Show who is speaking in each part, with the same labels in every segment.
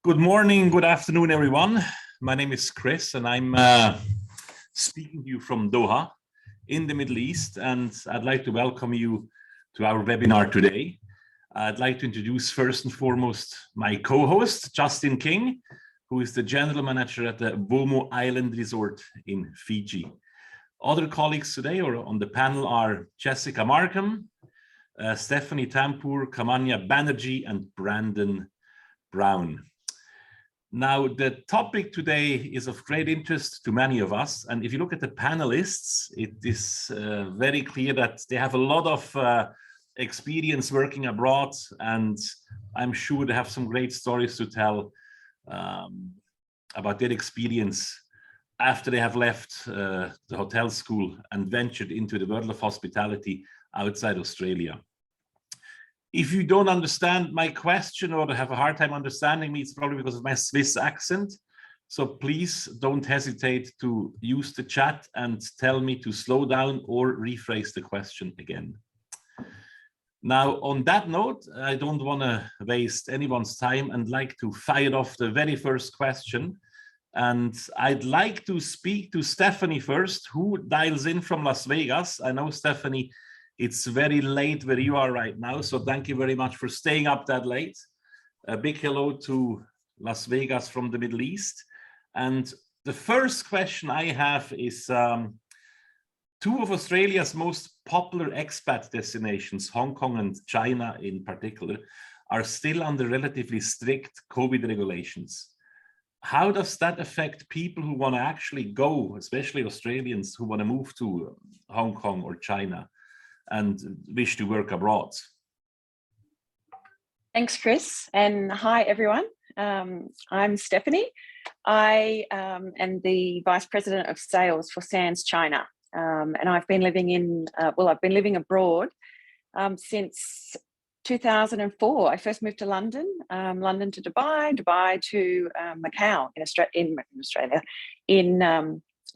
Speaker 1: Good morning, good afternoon, everyone. My name is Chris, and I'm speaking to you from Doha in the Middle East, and I'd like to welcome you to our webinar today. I'd like to introduce first and foremost my co-host, Justin King, who is the General Manager at the Womo Island Resort in Fiji. Other colleagues today or on the panel are Jessica Markham, Stephanie Tampur, Kamanya Banerjee, and Brandon Brown. Now, the topic today is of great interest to many of us. And if you look at the panelists, it is very clear that they have a lot of experience working abroad. And I'm sure they have some great stories to tell about their experience after they have left the hotel school and ventured into the world of hospitality outside Australia. If you don't understand my question or have a hard time understanding me, it's probably because of my Swiss accent. So please don't hesitate to use the chat and tell me to slow down or rephrase the question again. Now, on that note, I don't want to waste anyone's time and like to fire off the very first question. And I'd like to speak to Stephanie first, who dials in from Las Vegas. I know, Stephanie, it's very late where you are right now, so thank you very much for staying up that late. A big hello to Las Vegas from the Middle East. And the first question I have is, two of Australia's most popular expat destinations, Hong Kong and China in particular, are still under relatively strict COVID regulations. How does that affect people who want to actually go, especially Australians who want to move to Hong Kong or China and wish to work abroad?
Speaker 2: Thanks, Chris, and hi, everyone. I'm Stephanie. I am the Vice President of Sales for Sands China, and I've been living in, I've been living abroad since 2004. I first moved to London, London to Dubai, Dubai to Macau in Australia,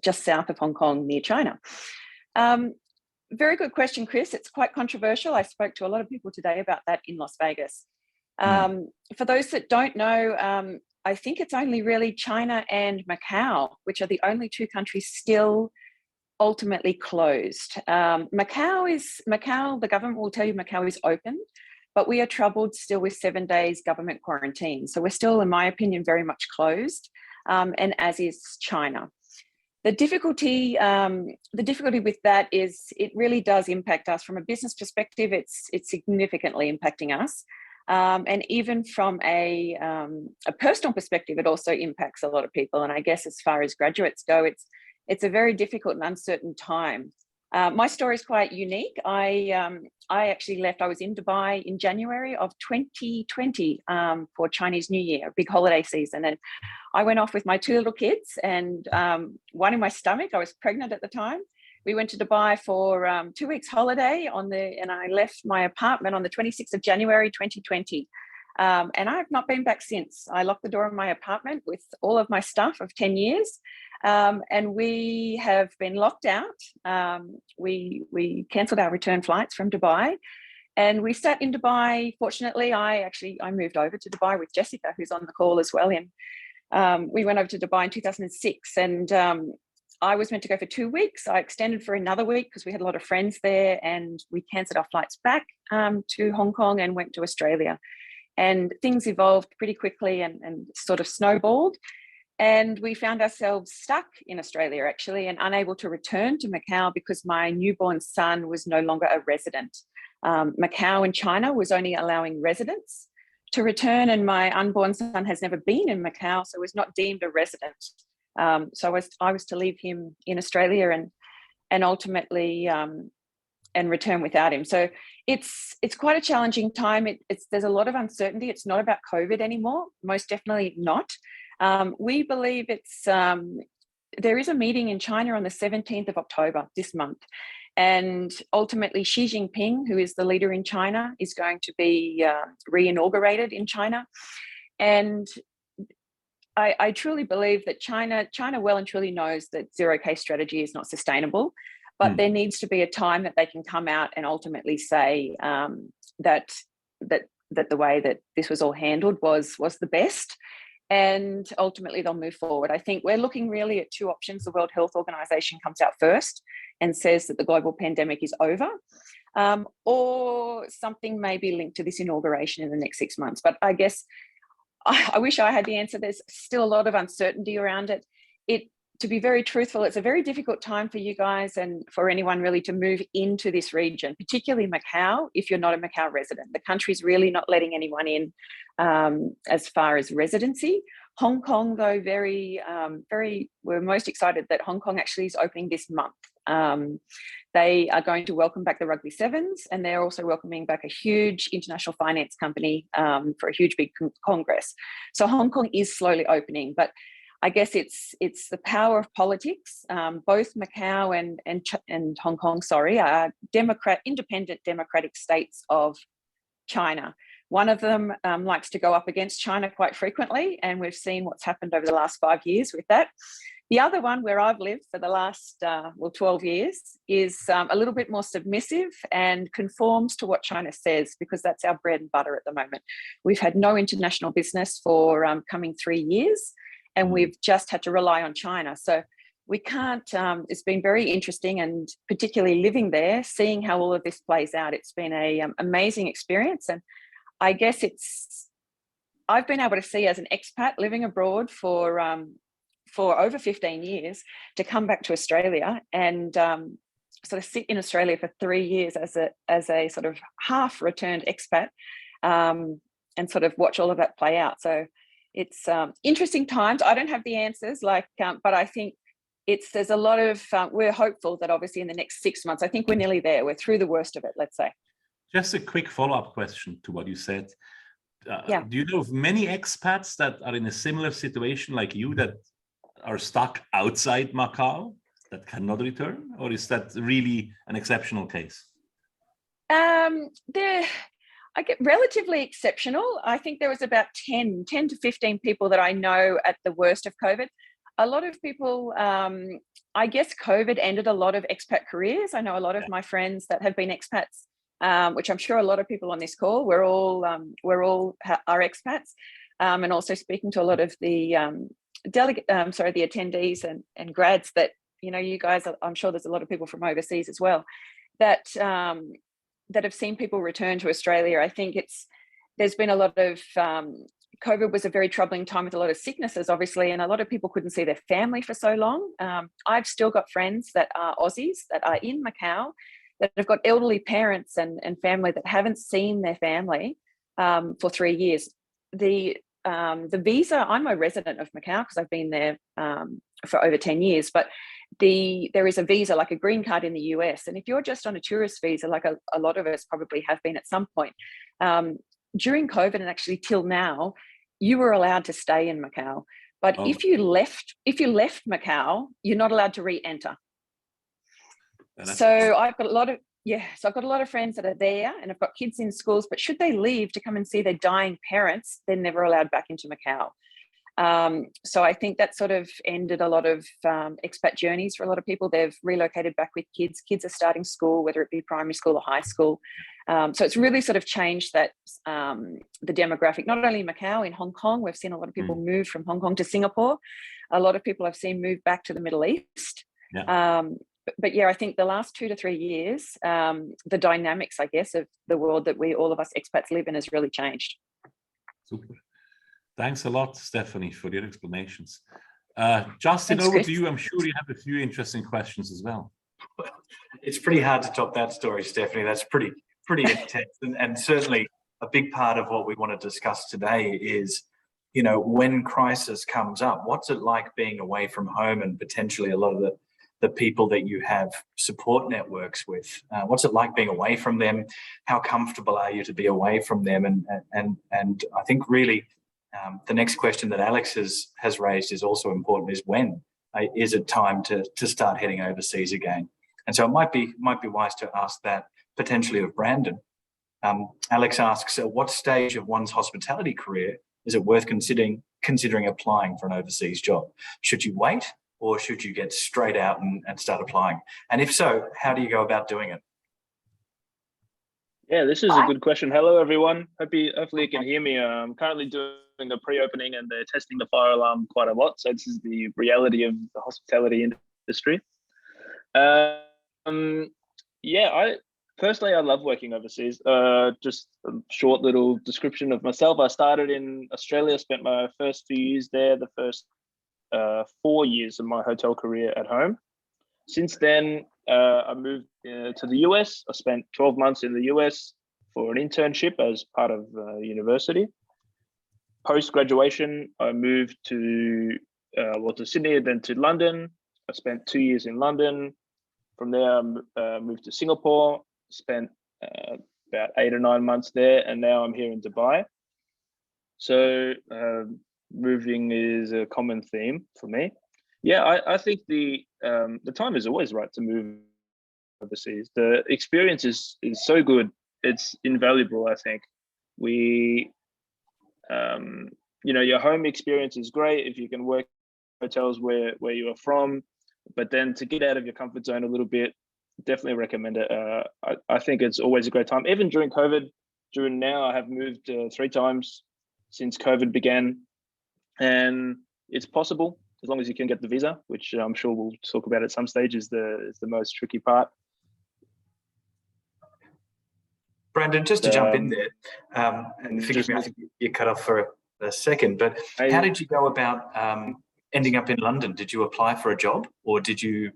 Speaker 2: just south of Hong Kong near China. Very good question, Chris. It's quite controversial. I spoke to a lot of people today about that in Las Vegas. For those that don't know, I think it's only really China and Macau, which are the only two countries still ultimately closed. Macau, the government will tell you Macau is open, but we are troubled still with 7 days government quarantine. So we're still, in my opinion, very much closed, and as is China. The difficulty with that is it really does impact us from a business perspective. It's significantly impacting us, and even from a personal perspective, it also impacts a lot of people. And I guess as far as graduates go, it's a very difficult and uncertain time. My story is quite unique. I actually left. I was in Dubai in January of 2020 for Chinese New Year, a big holiday season, and I went off with my two little kids and one in my stomach. I was pregnant at the time. We went to Dubai for 2 weeks holiday and I left my apartment on the 26th of January 2020. And I've not been back since. I locked the door of my apartment with all of my stuff of 10 years. And we have been locked out. We cancelled our return flights from Dubai, and we sat in Dubai. Fortunately, I moved over to Dubai with Jessica, who's on the call as well. And we went over to Dubai in 2006, and I was meant to go for 2 weeks. I extended for another week because we had a lot of friends there, and we cancelled our flights back to Hong Kong and went to Australia. And things evolved pretty quickly and sort of snowballed. And we found ourselves stuck in Australia, actually, and unable to return to Macau because my newborn son was no longer a resident. Macau in China was only allowing residents to return, and my unborn son has never been in Macau, so was not deemed a resident. So I was to leave him in Australia and ultimately and return without him. So it's quite a challenging time. There's a lot of uncertainty. It's not about COVID anymore, most definitely not. We believe there is a meeting in China on the 17th of October this month, and ultimately Xi Jinping, who is the leader in China, is going to be re-inaugurated in China. And I truly believe that China well and truly knows that zero-case strategy is not sustainable, but there needs to be a time that they can come out and ultimately say that the way that this was all handled was the best. and ultimately they'll move forward. I think we're looking really at two options. The World Health Organization comes out first and says that the global pandemic is over, or something may be linked to this inauguration in the next 6 months. But I guess I wish I had the answer. There's still a lot of uncertainty around it. To be very truthful, it's a very difficult time for you guys and for anyone really to move into this region, particularly Macau, if you're not a Macau resident. The country's really not letting anyone in as far as residency. Hong Kong, though, we're most excited that Hong Kong actually is opening this month. They are going to welcome back the Rugby Sevens, and they're also welcoming back a huge international finance company for a huge big congress. So Hong Kong is slowly opening, but I guess it's the power of politics. Both Macau and Hong Kong, are independent democratic states of China. One of them likes to go up against China quite frequently, and we've seen what's happened over the last 5 years with that. The other one, where I've lived for the last 12 years, is a little bit more submissive and conforms to what China says, because that's our bread and butter at the moment. We've had no international business for coming 3 years. And we've just had to rely on China. So we can't, it's been very interesting, and particularly living there, seeing how all of this plays out. It's been an amazing experience. And I guess I've been able to see, as an expat living abroad for over 15 years, to come back to Australia and sort of sit in Australia for 3 years as a sort of half returned expat, and sort of watch all of that play out. So it's interesting times. I don't have the answers, but I think there's a lot of, we're hopeful that obviously in the next 6 months, I think we're nearly there. We're through the worst of it, let's say.
Speaker 1: Just a quick follow-up question to what you said.
Speaker 2: Yeah.
Speaker 1: Do you know of many expats that are in a similar situation like you, that are stuck outside Macau, that cannot return? Or is that really an exceptional case?
Speaker 2: I get relatively exceptional. I think there was about 10 to 15 people that I know at the worst of COVID. A lot of people, I guess COVID ended a lot of expat careers. I know a lot of my friends that have been expats, which I'm sure a lot of people on this call, we're all are expats, and also speaking to a lot of the the attendees and grads that, you guys, I'm sure there's a lot of people from overseas as well that have seen people return to Australia. I think there's been a lot of, COVID was a very troubling time with a lot of sicknesses, obviously, and a lot of people couldn't see their family for so long. I've still got friends that are Aussies that are in Macau that have got elderly parents and family that haven't seen their family for 3 years. The visa, I'm a resident of Macau because I've been there for over 10 years, but there is a visa, like a green card in the US. And if you're just on a tourist visa, like a lot of us probably have been at some point, during COVID and actually till now, you were allowed to stay in Macau. But if you left Macau, you're not allowed to re-enter. So I've got a lot of friends that are there and have got kids in schools, but should they leave to come and see their dying parents, they're never allowed back into Macau. So I think that sort of ended a lot of expat journeys for a lot of people. They've relocated back with kids. Kids are starting school, whether it be primary school or high school. So it's really sort of changed that the demographic, not only in Macau, in Hong Kong. We've seen a lot of people move from Hong Kong to Singapore. A lot of people I've seen move back to the Middle East. Yeah. But yeah, I think the last 2 to 3 years, the dynamics, I guess, of the world that all of us expats live in has really changed.
Speaker 1: Super. Thanks a lot, Stephanie, for your explanations. Justin,
Speaker 2: Thanks,
Speaker 1: over
Speaker 2: Chris.
Speaker 1: to you. I'm sure you have a few interesting questions as well.
Speaker 3: It's pretty hard to top that story, Stephanie. That's pretty intense. And certainly a big part of what we want to discuss today is, when crisis comes up, what's it like being away from home and potentially a lot of the people that you have support networks with? What's it like being away from them? How comfortable are you to be away from them? And I think really the next question that Alex has raised is also important, is when is it time to start heading overseas again? And so it might be wise to ask that potentially of Brandon. Alex asks, at what stage of one's hospitality career is it worth considering applying for an overseas job? Should you wait, or should you get straight out and start applying? And if so, how do you go about doing it?
Speaker 4: Yeah, this is a good question. Hello, everyone. Hopefully you can hear me. I'm currently doing a pre-opening and they're testing the fire alarm quite a lot. So this is the reality of the hospitality industry. Yeah, personally, I love working overseas. Just a short little description of myself. I started in Australia, spent my first few years there, the first 4 years of my hotel career at home. Since then, I moved to the US. I spent 12 months in the US for an internship as part of university. Post-graduation, I moved to Sydney, then to London. I spent 2 years in London. From there, I moved to Singapore, spent about 8 or 9 months there, and now I'm here in Dubai. So moving is a common theme for me. Yeah, I think the time is always right to move overseas. The experience is so good; it's invaluable. I think your home experience is great if you can work in hotels where you are from, but then to get out of your comfort zone a little bit, definitely recommend it. I think it's always a great time. Even during COVID, during now, I have moved 3 times since COVID began, and it's possible as long as you can get the visa, which I'm sure we'll talk about at some stage is the most tricky part.
Speaker 3: Brandon, just to jump in there, and forgive me, I think you cut off for a second, but how did you go about ending up in London? Did you apply for a job, or did you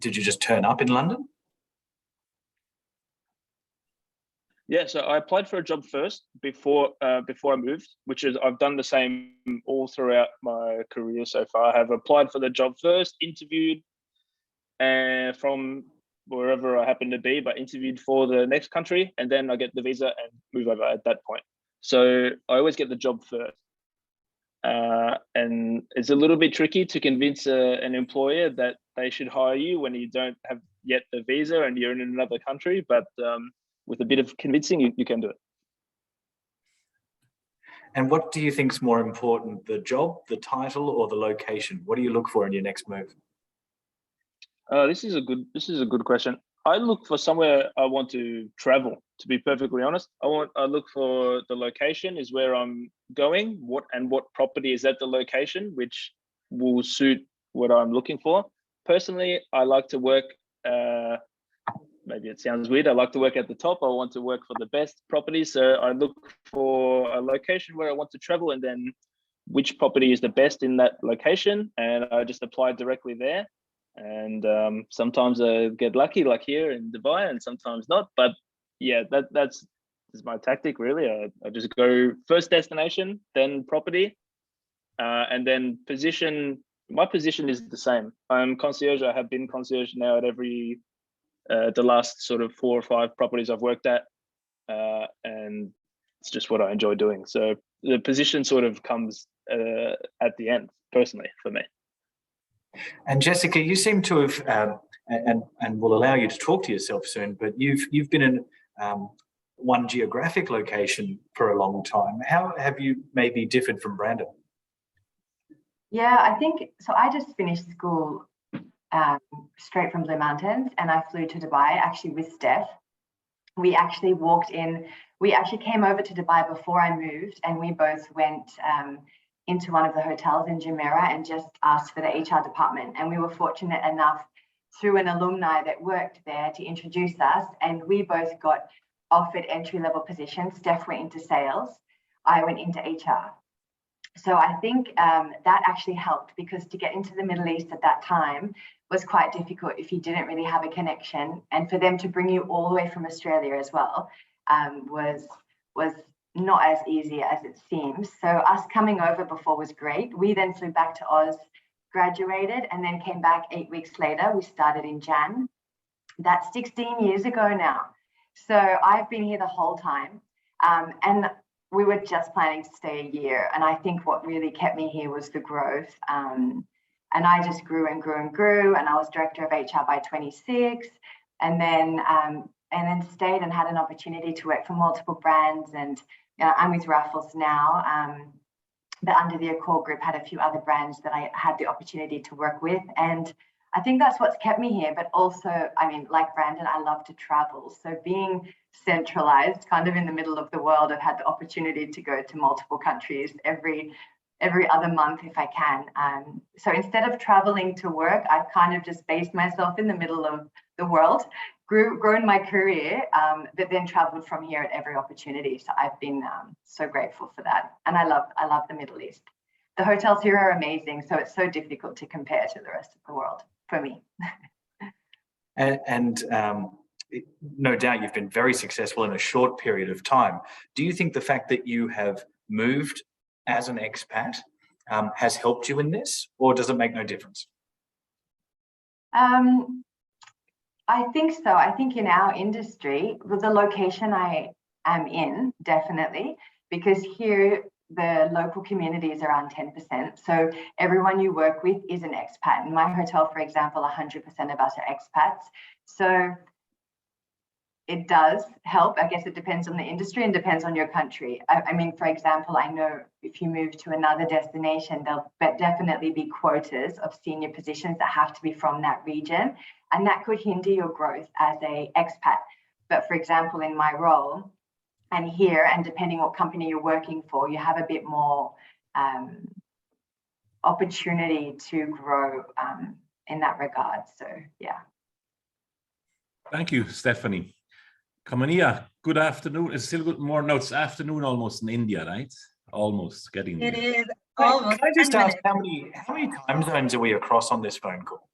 Speaker 3: just turn up in London?
Speaker 4: Yeah, so I applied for a job first before I moved, which is I've done the same all throughout my career so far. I have applied for the job first, interviewed, and from wherever I happen to be, but interviewed for the next country, and then I get the visa and move over at that point. So I always get the job first. And it's a little bit tricky to convince an employer that they should hire you when you don't have yet the visa and you're in another country, but with a bit of convincing, you can do it.
Speaker 3: And what do you think is more important, the job, the title, or the location? What do you look for in your next move?
Speaker 4: This is a good question. I look for somewhere I want to travel, to be perfectly honest. I look for the location is where I'm going, what property is at the location, which will suit what I'm looking for. Personally, I like to work, maybe it sounds weird, I like to work at the top. I want to work for the best properties. So I look for a location where I want to travel and then which property is the best in that location. And I just apply directly there. And sometimes I get lucky, like here in Dubai, and sometimes not. But yeah, that's my tactic really. I just go first destination, then property, and then position. My position is the same. I'm concierge. I have been concierge now at every the last sort of 4 or 5 properties I've worked at, and it's just what I enjoy doing. So the position sort of comes at the end, personally, for me.
Speaker 3: And Jessica, you seem to have, and we'll allow you to talk to yourself soon, but you've been in one geographic location for a long time. How have you maybe differed from Brandon?
Speaker 5: Yeah, I think so. I just finished school straight from Blue Mountains, and I flew to Dubai actually with Steph. We actually came over to Dubai before I moved, and we both went into one of the hotels in Jumeirah and just asked for the HR department. And we were fortunate enough through an alumni that worked there to introduce us. And we both got offered entry-level positions. Steph went into sales. I went into HR. So I think that actually helped, because to get into the Middle East at that time was quite difficult if you didn't really have a connection. And for them to bring you all the way from Australia as well was not as easy as it seems. So us coming over before was great. We then flew back to Oz, graduated, and then came back 8 weeks later. We started in Jan. That's 16 years ago now. So I've been here the whole time. And we were just planning to stay a year. And I think what really kept me here was the growth. And I just grew and grew and grew. And I was director of HR by 26. And then stayed and had an opportunity to work for multiple brands. And I'm with Raffles now, but under the Accor Group had a few other brands that I had the opportunity to work with. And I think that's what's kept me here. But also, I mean, like Brandon, I love to travel. So being centralized, kind of in the middle of the world. I've had the opportunity to go to multiple countries every other month if I can. So instead of traveling to work, I've kind of just based myself in the middle of the world, grown my career, but then traveled from here at every opportunity. So I've been so grateful for that. And I love the Middle East. The hotels here are amazing. So it's so difficult to compare to the rest of the world for me.
Speaker 3: And no doubt you've been very successful in a short period of time. Do you think the fact that you have moved as an expat has helped you in this, or does it make no difference?
Speaker 5: I think so. I think in our industry, with the location I am in, definitely, because here the local community is around 10%. So everyone you work with is an expat. In my hotel, for example, 100% of us are expats. So it does help. I guess it depends on the industry and depends on your country. I mean, for example, I know if you move to another destination, there'll definitely be quotas of senior positions that have to be from that region, and that could hinder your growth as a expat. But for example, in my role and here, and depending what company you're working for, you have a bit more opportunity to grow in that regard. So yeah.
Speaker 1: Thank you, Stephanie. Kamania, good afternoon. It's still good morning. No, it's afternoon almost in India, right? Almost getting there.
Speaker 6: It is
Speaker 3: Can
Speaker 6: almost.
Speaker 3: I just
Speaker 6: 10
Speaker 3: ask
Speaker 6: minutes.
Speaker 3: how many time zones are we across on this phone call?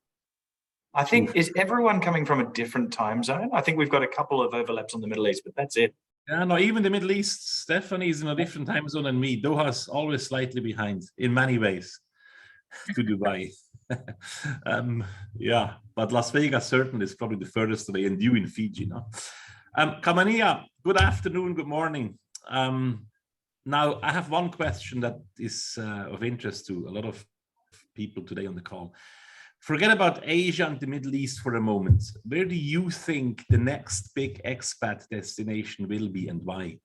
Speaker 3: I think, is everyone coming from a different time zone? I think we've got a couple of overlaps on the Middle East, but that's it.
Speaker 1: Yeah, no, even the Middle East, Stephanie is in a different time zone than me. Doha's always slightly behind in many ways to Dubai. Yeah, but Las Vegas certainly is probably the furthest away, and you in Fiji, no? Kamania, good afternoon, good morning. Now, I have one question that is of interest to a lot of people today on the call. Forget about Asia and the Middle East for a moment. Where do you think the next big expat destination will be and why?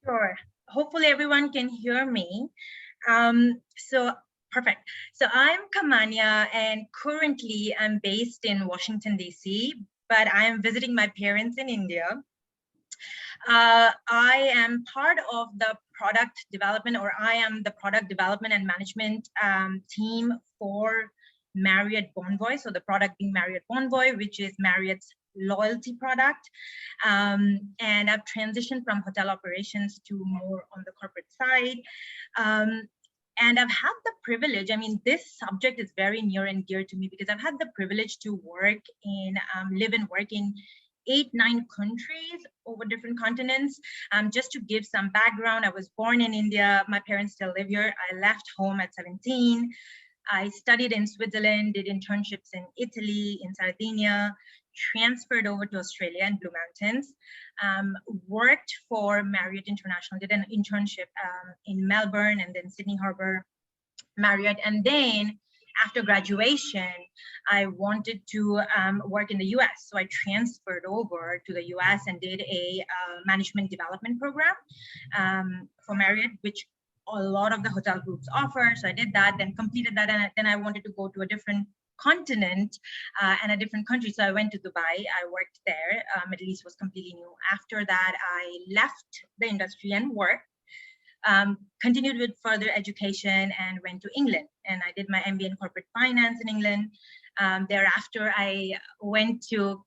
Speaker 6: Sure. Hopefully everyone can hear me. So perfect. So I'm Kamania, and currently I'm based in Washington, D.C., but I am visiting my parents in India. I am part of the product development, or I am the product development and management team for Marriott Bonvoy. So the product being Marriott Bonvoy, which is Marriott's loyalty product. And I've transitioned from hotel operations to more on the corporate side. And I've had the privilege, I mean, this subject is very near and dear to me because I've had the privilege to work in, live and work in 8-9 countries over different continents. Just to give some background, I was born in India. My parents still live here. I left home at 17. I studied in Switzerland, did internships in Italy, in Sardinia, transferred over to Australia in Blue Mountains, worked for Marriott International, did an internship in Melbourne and then Sydney Harbour, Marriott. And then after graduation, I wanted to work in the US. So I transferred over to the US and did a management development program for Marriott, which a lot of the hotel groups offer. So I did that, then completed that. And then I wanted to go to a different continent and a different country. So I went to Dubai, I worked there. Middle East was completely new. After that, I left the industry and worked. Continued with further education and went to England, and I did my MBA in corporate finance in England. Thereafter, I went to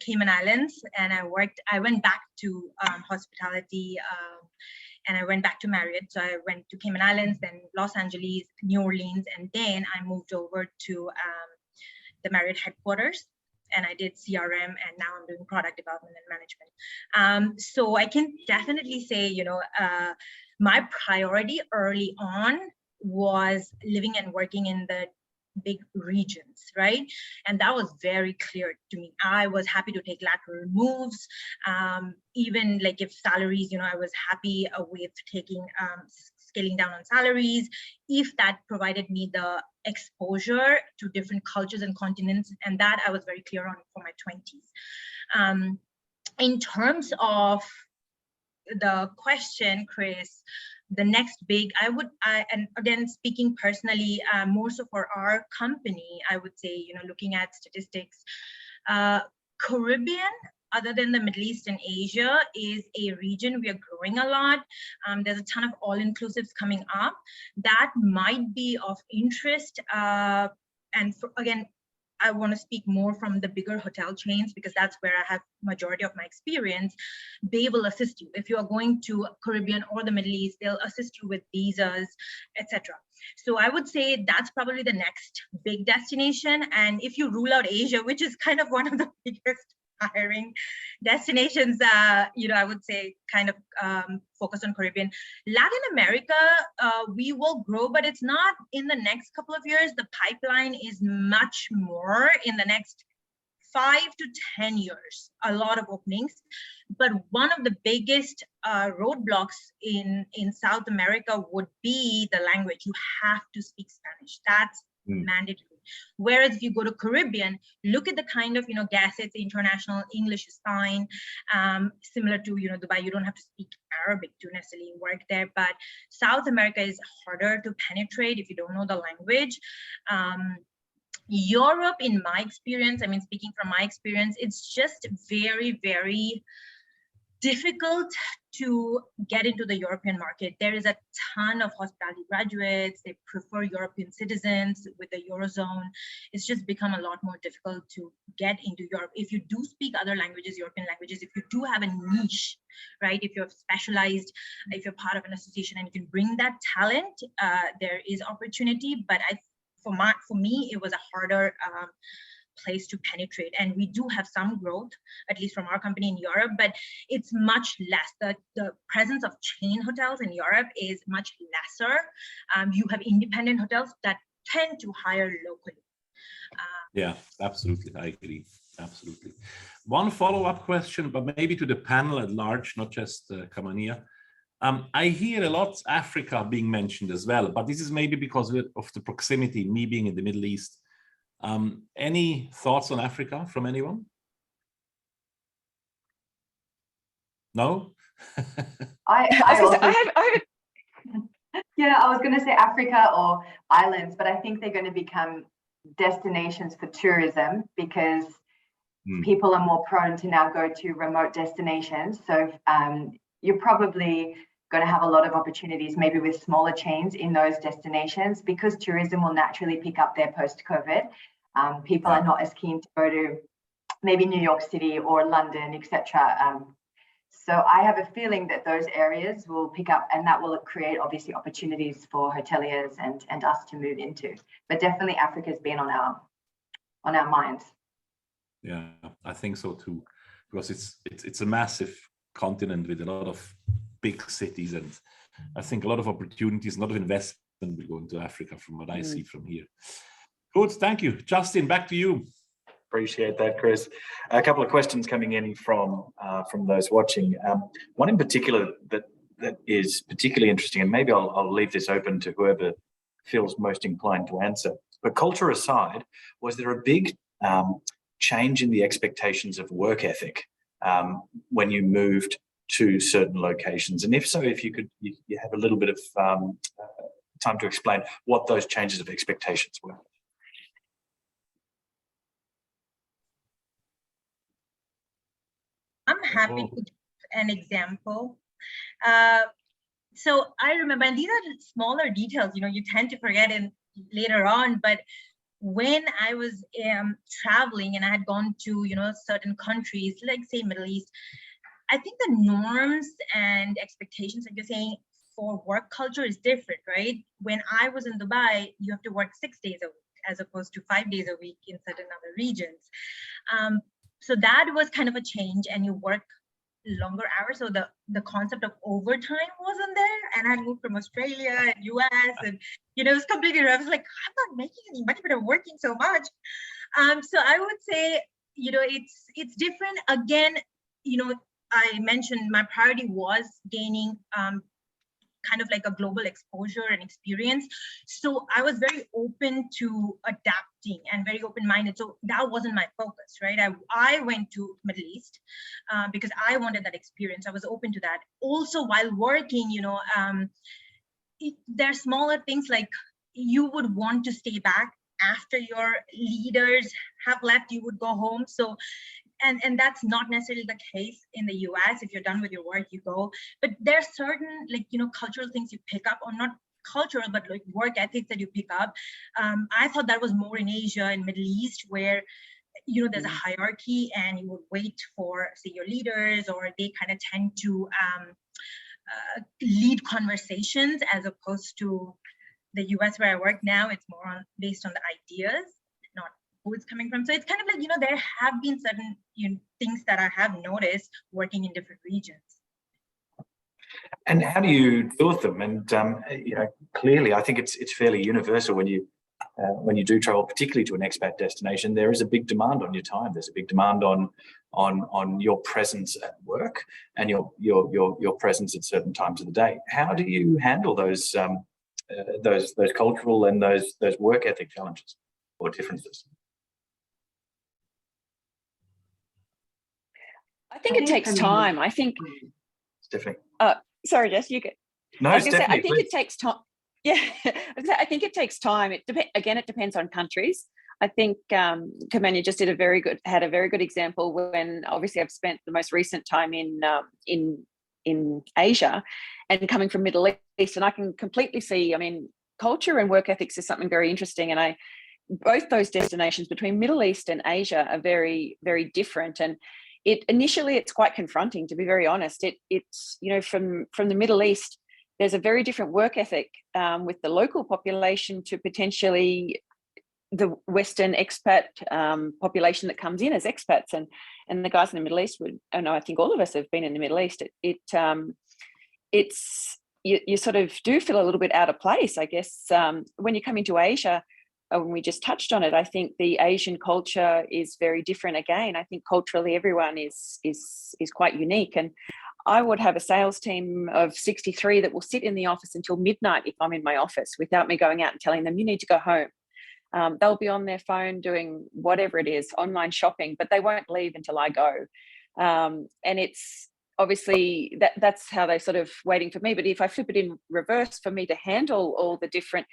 Speaker 6: Cayman Islands and I went back to hospitality and I went back to Marriott. So I went to Cayman Islands, then Los Angeles, New Orleans, and then I moved over to the Marriott headquarters. And I did CRM, and now I'm doing product development and management. So I can definitely say, you know, my priority early on was living and working in the big regions, right? And that was very clear to me. I was happy to take lateral moves, even like if salaries, you know, I was happy with taking scaling down on salaries, if that provided me the exposure to different cultures and continents, and that I was very clear on for my 20s. In terms of the question, Chris, the next big, and again, speaking personally, more so for our company, I would say, you know, looking at statistics, Caribbean other than the Middle East and Asia, is a region we are growing a lot. There's a ton of all-inclusives coming up that might be of interest. Again, I want to speak more from the bigger hotel chains because that's where I have majority of my experience. They will assist you. If you are going to Caribbean or the Middle East, they'll assist you with visas, etc. So I would say that's probably the next big destination. And if you rule out Asia, which is kind of one of the biggest hiring destinations, I would say kind of focus on Caribbean. Latin America, we will grow, but it's not in the next couple of years. The pipeline is much more in the next 5 to 10 years, a lot of openings. But one of the biggest roadblocks in South America would be the language. You have to speak Spanish. That's mandatory. Whereas if you go to Caribbean, look at the kind of, gas, it's international, English is fine. Similar to, Dubai, you don't have to speak Arabic to necessarily work there. But South America is harder to penetrate if you don't know the language. Europe, in my experience, speaking from my experience, it's just very, very difficult to get into the European market. There is a ton of hospitality graduates. They prefer European citizens with the Eurozone. It's just become a lot more difficult to get into Europe. If you do speak other languages, European languages, if you do have a niche, right? If you're specialized, if you're part of an association and you can bring that talent, there is opportunity. But for me, it was a harder place to penetrate, and we do have some growth, at least from our company in Europe, but it's much less. The presence of chain hotels in Europe is much lesser. You have independent hotels that tend to hire locally.
Speaker 1: Yeah, absolutely, I agree, absolutely. One follow-up question, but maybe to the panel at large, not just Kamania. I hear a lot Africa being mentioned as well, but this is maybe because of the proximity, me being in the Middle East. Any thoughts on Africa from anyone? No?
Speaker 5: I was going to say Africa or islands, but I think they're going to become destinations for tourism because people are more prone to now go to remote destinations. So you're probably going to have a lot of opportunities, maybe with smaller chains in those destinations, because tourism will naturally pick up there post-COVID. People are not as keen to go to maybe New York City or London, etc. So I have a feeling that those areas will pick up, and that will create obviously opportunities for hoteliers and us to move into. But definitely Africa's been on our minds.
Speaker 1: Yeah, I think so too, because it's a massive continent with a lot of big cities, and I think a lot of opportunities, a lot of investment will go into Africa from what I see from here. Good, thank you. Justin, back to you.
Speaker 3: Appreciate that, Chris. A couple of questions coming in from those watching. One in particular that is particularly interesting, and maybe I'll leave this open to whoever feels most inclined to answer. But culture aside, was there a big change in the expectations of work ethic when you moved to certain locations? And if so, if you have a little bit of time to explain what those changes of expectations were.
Speaker 6: I'm happy to give an example. So I remember, and these are smaller details, you tend to forget it later on, but when I was traveling and I had gone to, certain countries, like say Middle East, I think the norms and expectations, like you're saying, for work culture is different, right? When I was in Dubai, you have to work 6 days a week as opposed to 5 days a week in certain other regions. So that was kind of a change, and you work longer hours. So the concept of overtime wasn't there. And I moved from Australia and US, and it was completely, I was like, I'm not making any money, but I'm working so much. So I would say, it's different. Again, I mentioned my priority was gaining kind of like a global exposure and experience. So I was very open to adapting and very open-minded. So that wasn't my focus, right? I went to Middle East because I wanted that experience. I was open to that. Also, while working, there are smaller things like you would want to stay back after your leaders have left, you would go home. So and that's not necessarily the case in the US. If you're done with your work, you go. But there's certain, like, you know, cultural things you pick up, or not cultural, but like work ethics that you pick up. I thought that was more in Asia and Middle East, where, you know, there's a hierarchy and you would wait for, say, your leaders, or they kind of tend to lead conversations, as opposed to the US where I work now. It's more based on the ideas, not who it's coming from. So it's kind of like, you know, there have been certain, you know, things that I have noticed working in different regions.
Speaker 3: And how do you deal with them? And you know, clearly, I think it's fairly universal when you do travel, particularly to an expat destination. There is a big demand on your time. There's a big demand on your presence at work and your presence at certain times of the day. How do you handle those cultural and those work ethic challenges or differences?
Speaker 2: I think it takes time. I think.
Speaker 3: Stephanie.
Speaker 2: Sorry, Jess, you get.
Speaker 3: No, Stephanie,
Speaker 2: I think it takes time. Yeah, I think it takes time. It depends on countries. I think Kamania just had a very good example when, obviously, I've spent the most recent time in Asia and coming from Middle East, and I can completely see, I mean, culture and work ethics is something very interesting, and both those destinations between Middle East and Asia are very, very different. And initially it's quite confronting, to be very honest. It's, you know, from the Middle East, there's a very different work ethic with the local population to potentially the Western expat population that comes in as expats, and the guys in the Middle East would, and I think all of us have been in the Middle East. You sort of do feel a little bit out of place, I guess, when you come into Asia. When we just touched on it, I think the Asian culture is very different. Again, I think culturally everyone is quite unique, and I would have a sales team of 63 that will sit in the office until midnight if I'm in my office, without me going out and telling them, you need to go home. They'll be on their phone doing whatever it is, online shopping, but they won't leave until I go. And it's obviously that's how they're sort of waiting for me. But if I flip it in reverse, for me to handle all the different,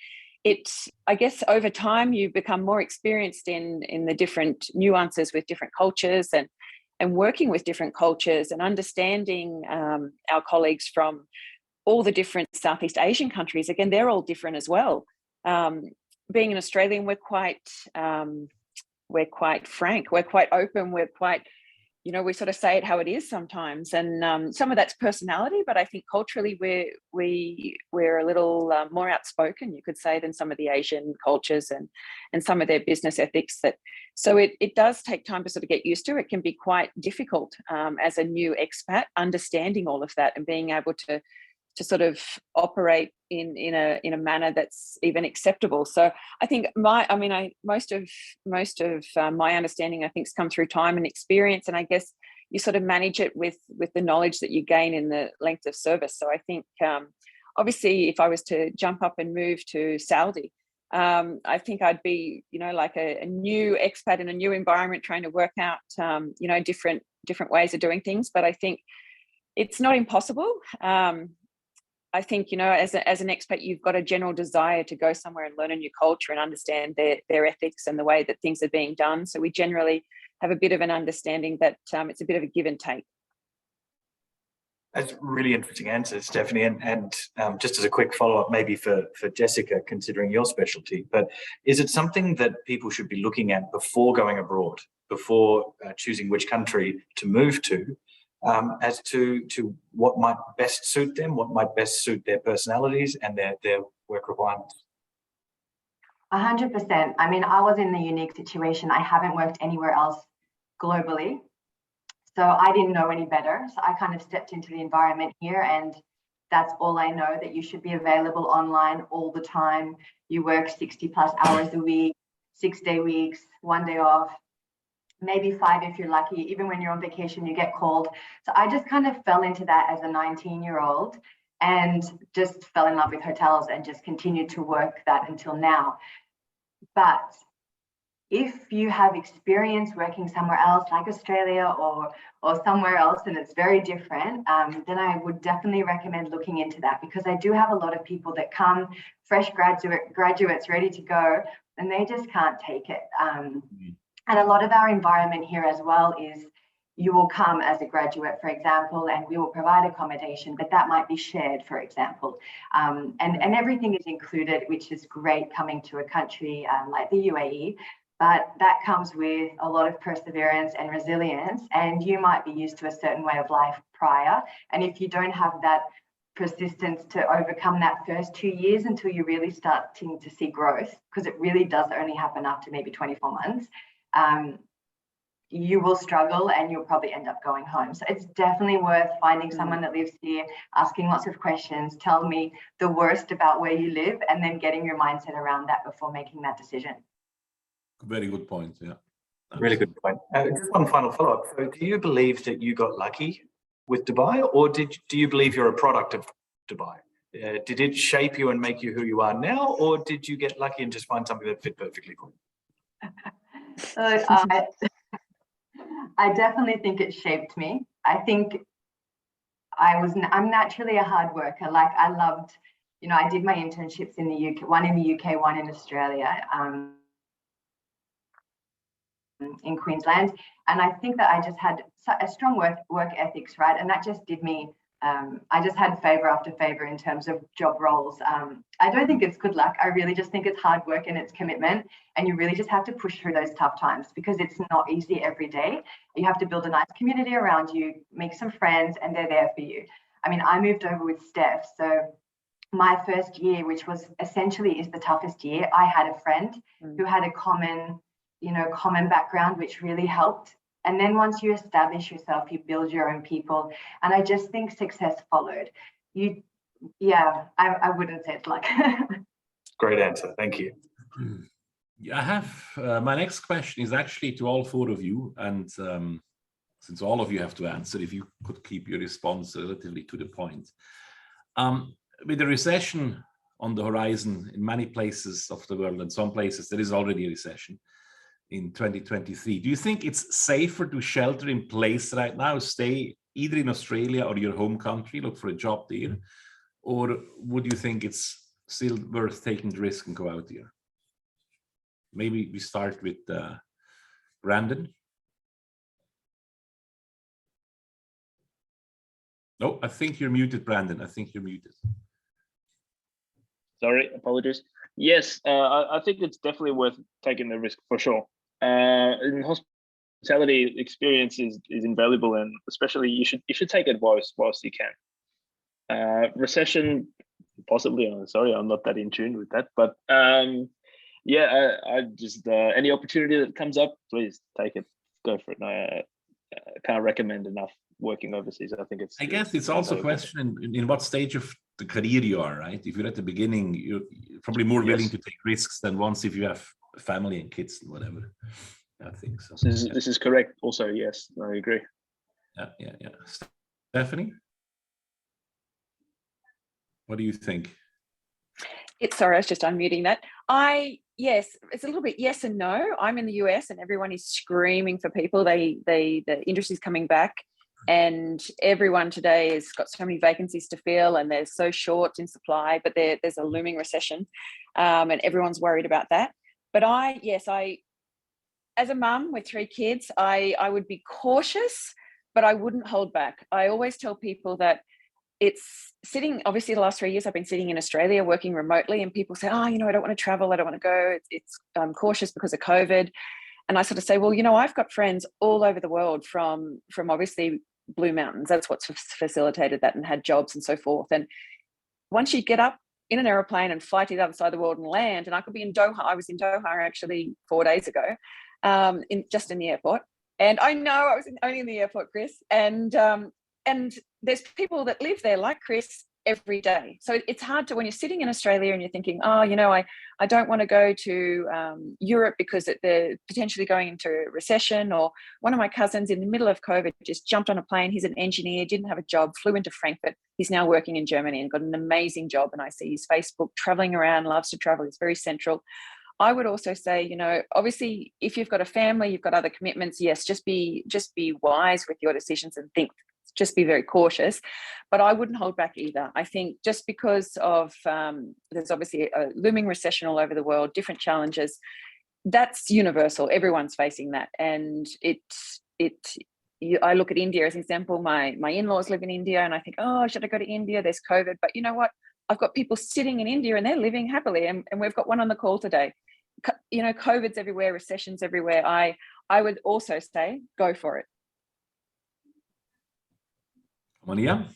Speaker 2: I guess over time you become more experienced in the different nuances with different cultures, and working with different cultures, and understanding our colleagues from all the different Southeast Asian countries. Again, they're all different as well. Being an Australian, we're quite frank, we're quite open, we're quite, you know, we sort of say it how it is sometimes, and some of that's personality, but I think culturally we're a little more outspoken, you could say, than some of the Asian cultures and some of their business ethics. So it does take time to sort of get used to. It can be quite difficult as a new expat, understanding all of that and being able to sort of operate in a manner that's even acceptable. So I think most of my understanding, I think, has come through time and experience, and I guess you sort of manage it with the knowledge that you gain in the length of service. So I think obviously if I was to jump up and move to Saudi, I think I'd be, you know, like a new expat in a new environment, trying to work out you know, different ways of doing things. But I think it's not impossible. I think, you know, as an expat, you've got a general desire to go somewhere and learn a new culture and understand their ethics and the way that things are being done. So we generally have a bit of an understanding that it's a bit of a give and take.
Speaker 3: That's really interesting answers, Stephanie. And just as a quick follow-up, maybe for Jessica, considering your specialty, but is it something that people should be looking at before going abroad, before choosing which country to move to, as to what might best suit them, what might best suit their personalities and their work requirements?
Speaker 5: 100%. I mean, I was in the unique situation. I haven't worked anywhere else globally, so I didn't know any better. So I kind of stepped into the environment here, and that's all I know, that you should be available online all the time. You work 60+ hours a week, 6-day weeks, 1 day off, maybe 5 if you're lucky. Even when you're on vacation, you get called. So I just kind of fell into that as a 19-year-old and just fell in love with hotels and just continued to work that until now. But if you have experience working somewhere else, like Australia or somewhere else, and it's very different, then I would definitely recommend looking into that, because I do have a lot of people that come, fresh graduates ready to go, and they just can't take it. And a lot of our environment here as well is you will come as a graduate, for example, and we will provide accommodation, but that might be shared, for example. And everything is included, which is great coming to a country like the UAE, but that comes with a lot of perseverance and resilience, and you might be used to a certain way of life prior. And if you don't have that persistence to overcome that first 2 years until you really starting to see growth, because it really does only happen after maybe 24 months, you will struggle and you'll probably end up going home. So it's definitely worth finding someone that lives here, asking lots of questions, tell me the worst about where you live, and then getting your mindset around that before making that decision.
Speaker 1: Very good point. Yeah.
Speaker 3: Really good point. Just one final follow-up. So do you believe that you got lucky with Dubai, or do you believe you're a product of Dubai? Did it shape you and make you who you are now, or did you get lucky and just find something that fit perfectly for you?
Speaker 5: So I definitely think it shaped me. I think I'm naturally a hard worker. Like I loved, you know, I did my internships in the UK, one in the UK, one in Australia, in Queensland. And I think that I just had a strong work ethics, right? And that just did me, I just had favor after favor in terms of job roles. I don't think it's good luck. I really just think it's hard work and it's commitment. And you really just have to push through those tough times because it's not easy every day. You have to build a nice community around you, make some friends, and they're there for you. I mean, I moved over with Steph. So my first year, which was essentially is the toughest year, I had a friend who had a common background, which really helped. And then once you establish yourself, you build your own people. And I just think success followed. I wouldn't say it's luck.
Speaker 3: Great answer. Thank you.
Speaker 1: I have, my next question is actually to all four of you. And since all of you have to answer, if you could keep your response relatively to the point. With the recession on the horizon in many places of the world, and some places there is already a recession in 2023. Do you think it's safer to shelter in place right now, stay either in Australia or your home country, look for a job there? Or would you think it's still worth taking the risk and go out there? Maybe we start with Brandon. No, I think you're muted, Brandon. I think you're muted.
Speaker 4: Sorry, apologies. Yes, I think it's definitely worth taking the risk for sure. In hospitality, experience is invaluable, and especially you should take advice whilst you can. Recession, possibly. Sorry, I'm not that in tune with that, but yeah, I just any opportunity that comes up, please take it, go for it. I can't recommend enough working overseas. I think it's.
Speaker 1: I guess it's also a question in what stage of the career you are, right? If you're at the beginning, you're probably more willing to take risks than once if you have a family and kids and whatever. I think so.
Speaker 4: This is correct. Also, yes, I agree.
Speaker 1: Yeah. Stephanie, what do you think?
Speaker 2: Sorry, I was just unmuting that. Yes, it's a little bit yes and no. I'm in the US and everyone is screaming for people. The industry is coming back, and everyone today has got so many vacancies to fill, and they're so short in supply. But there's a looming recession, and everyone's worried about that. But as a mum with 3 kids, I would be cautious, but I wouldn't hold back. I always tell people that it's sitting, obviously the last 3 years I've been sitting in Australia working remotely, and people say, I don't want to travel, I don't want to go, I'm cautious because of COVID. And I sort of say, well, I've got friends all over the world from obviously Blue Mountains, that's what's facilitated that, and had jobs and so forth. And once you get up in an aeroplane and fly to the other side of the world and land, and I could be in Doha, I was in Doha actually 4 days ago, just in the airport. And I know I was only in the airport, Chris, and there's people that live there like Chris every day. So it's hard to, when you're sitting in Australia and you're thinking, I don't want to go to Europe because they're potentially going into recession. Or one of my cousins in the middle of COVID just jumped on a plane. He's an engineer, didn't have a job, flew into Frankfurt. He's now working in Germany and got an amazing job. And I see his Facebook traveling around, loves to travel. He's very central. I would also say, obviously, if you've got a family, you've got other commitments, yes, just be wise with your decisions and just be very cautious. But I wouldn't hold back either. I think just because of there's obviously a looming recession all over the world, different challenges, that's universal. Everyone's facing that, and I look at India as an example. My in-laws live in India, and I think, oh, should I go to India? There's COVID. But you know what? I've got people sitting in India and they're living happily. And we've got one on the call today. You know, COVID's everywhere, recession's everywhere. I would also say, go for it.
Speaker 1: Maria?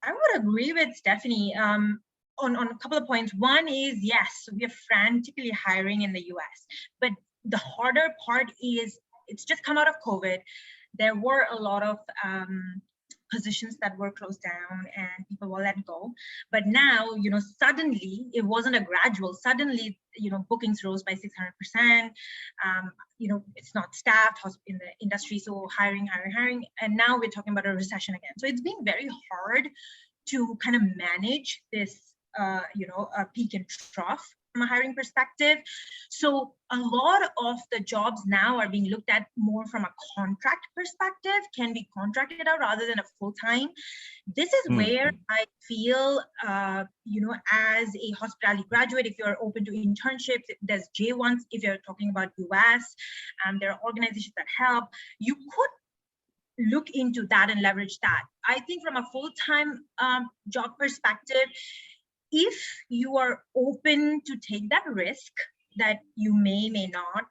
Speaker 6: I would agree with Stephanie on a couple of points. One is, yes, we are frantically hiring in the US, but the harder part is it's just come out of COVID. There were a lot of positions that were closed down and people were let go. But now, you know, suddenly it wasn't a gradual, suddenly, you know, bookings rose by 600%. You know, it's not staffed in the industry, so hiring. And now we're talking about a recession again. So it's been very hard to kind of manage this, you know, a peak and trough from a hiring perspective. So a lot of the jobs now are being looked at more from a contract perspective. Can be contracted out rather than a full-time. This is where I feel, you know, as a hospitality graduate, if you're open to internships, there's J1s, if you're talking about US, there are organizations that help. You could look into that and leverage that. I think from a full-time job perspective, if you are open to take that risk that you may not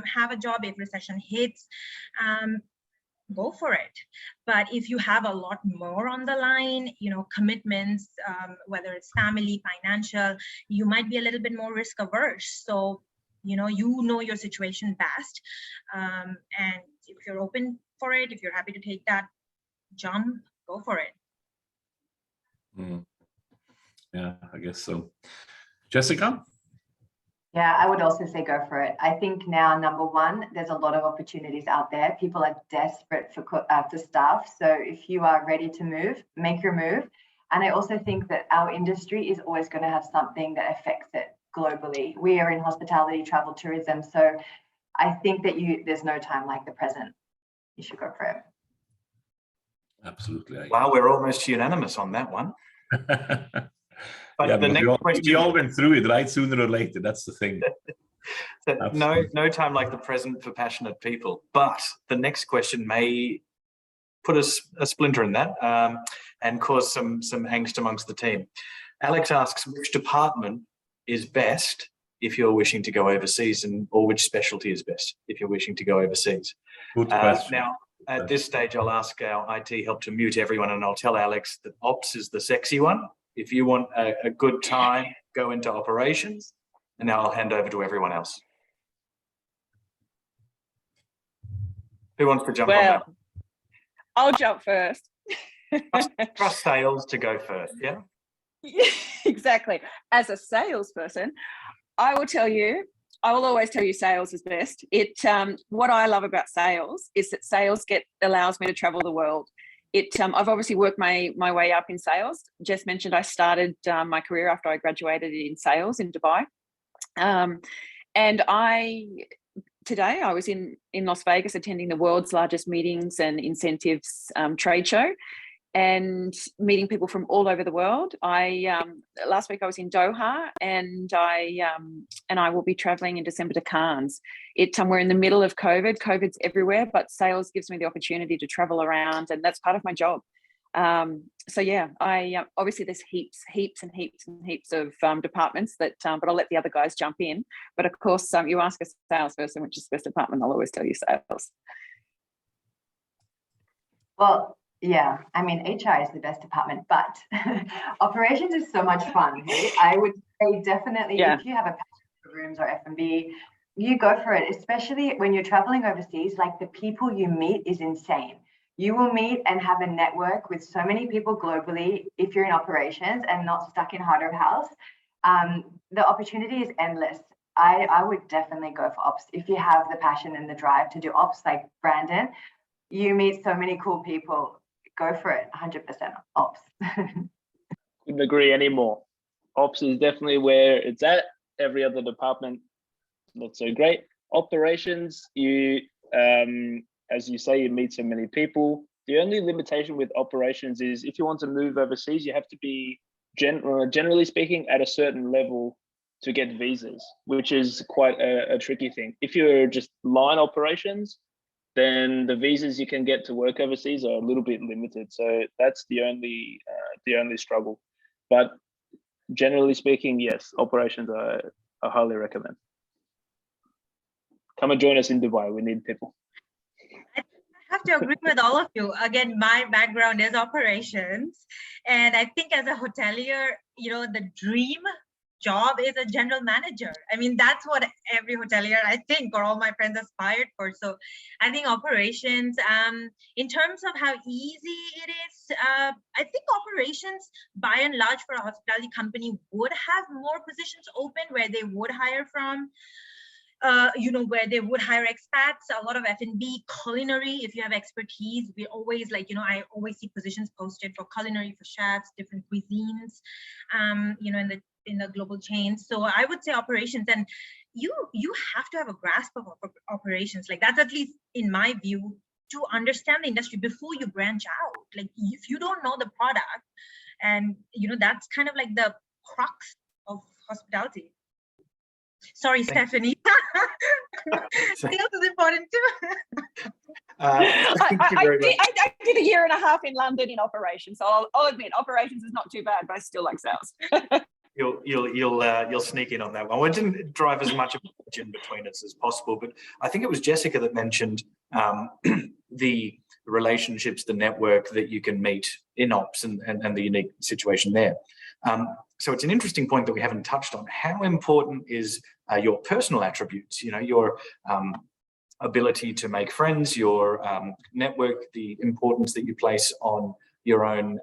Speaker 6: have a job if recession hits, go for it. But if you have a lot more on the line, you know, commitments, whether it's family, financial, you might be a little bit more risk averse. So, you know your situation best. And if you're open for it, if you're happy to take that jump, go for it.
Speaker 1: Yeah, I guess so. Jessica?
Speaker 5: Yeah, I would also say go for it. I think now, number one, there's a lot of opportunities out there. People are desperate for staff. So if you are ready to move, make your move. And I also think that our industry is always going to have something that affects it globally. We are in hospitality, travel, tourism. So I think that there's no time like the present. You should go for it.
Speaker 1: Absolutely.
Speaker 3: Wow, we're almost unanimous on that one. But
Speaker 1: yeah,
Speaker 3: the next question,
Speaker 1: we all went through it, right? Sooner or later. That's the thing.
Speaker 3: no time like the present for passionate people. But the next question may put a splinter in that and cause some angst amongst the team. Alex asks, which department is best if you're wishing to go overseas, or which specialty is best if you're wishing to go overseas?
Speaker 1: Good question.
Speaker 3: Now, at this stage, I'll ask our IT help to mute everyone, and I'll tell Alex that ops is the sexy one. If you want a good time, go into operations, and now I'll hand over to everyone else. Who wants to jump on that?
Speaker 2: I'll jump first.
Speaker 3: Trust sales to go first, yeah?
Speaker 2: Exactly. As a salesperson, I will always tell you sales is best. What I love about sales is that sales allows me to travel the world. I've obviously worked my way up in sales. Jess mentioned I started my career after I graduated in sales in Dubai. And today I was in Las Vegas attending the world's largest meetings and incentives trade show, and meeting people from all over the world. Last week I was in Doha, and I will be traveling in December to Cannes. We're in the middle of COVID. COVID's everywhere, but sales gives me the opportunity to travel around, and that's part of my job. So yeah, obviously there's heaps of departments but I'll let the other guys jump in. But of course, you ask a salesperson which is the best department, I'll always tell you sales.
Speaker 5: Well, yeah, I mean, HR is the best department, but operations is so much fun. I would say definitely, if you have a passion for rooms or F&B, you go for it, especially when you're traveling overseas. Like, the people you meet is insane. You will meet and have a network with so many people globally if you're in operations and not stuck in heart of house. The opportunity is endless. I would definitely go for ops. If you have the passion and the drive to do ops, like Brandon, you meet so many cool people. Go for it, 100% ops.
Speaker 4: Couldn't agree anymore. Ops is definitely where it's at. Every other department, not so great. Operations, you, as you say, you meet so many people. The only limitation with operations is if you want to move overseas, you have to be, generally speaking, at a certain level to get visas, which is quite a tricky thing. If you're just line operations, then the visas you can get to work overseas are a little bit limited. So that's the only struggle. But generally speaking, yes, operations I highly recommend. Come and join us in Dubai. We need people.
Speaker 6: I have to agree with all of you. Again, my background is operations. And I think as a hotelier, you know, the dream job is a general manager. I mean, that's what every hotelier, I think, or all my friends aspired for. So I think operations, in terms of how easy it is, I think operations by and large for a hospitality company would have more positions open where they would hire from. You know, where they would hire expats, a lot of F&B, culinary, if you have expertise, we always like, you know, I always see positions posted for culinary, for chefs, different cuisines, you know, in the global chains. So I would say operations, and you have to have a grasp of operations. Like that's at least in my view, to understand the industry before you branch out. Like if you don't know the product, and you know, that's kind of like the crux of hospitality. Sorry, Stephanie. Sales is important too.
Speaker 2: I did a year and a half in London in operations, so I'll admit operations is not too bad, but I still like sales.
Speaker 3: You'll sneak in on that one. We didn't drive as much of a bridge between us as possible, but I think it was Jessica that mentioned the relationships, the network that you can meet in ops and the unique situation there. So it's an interesting point that we haven't touched on. How important is your personal attributes, you know, your ability to make friends, your network, the importance that you place on your own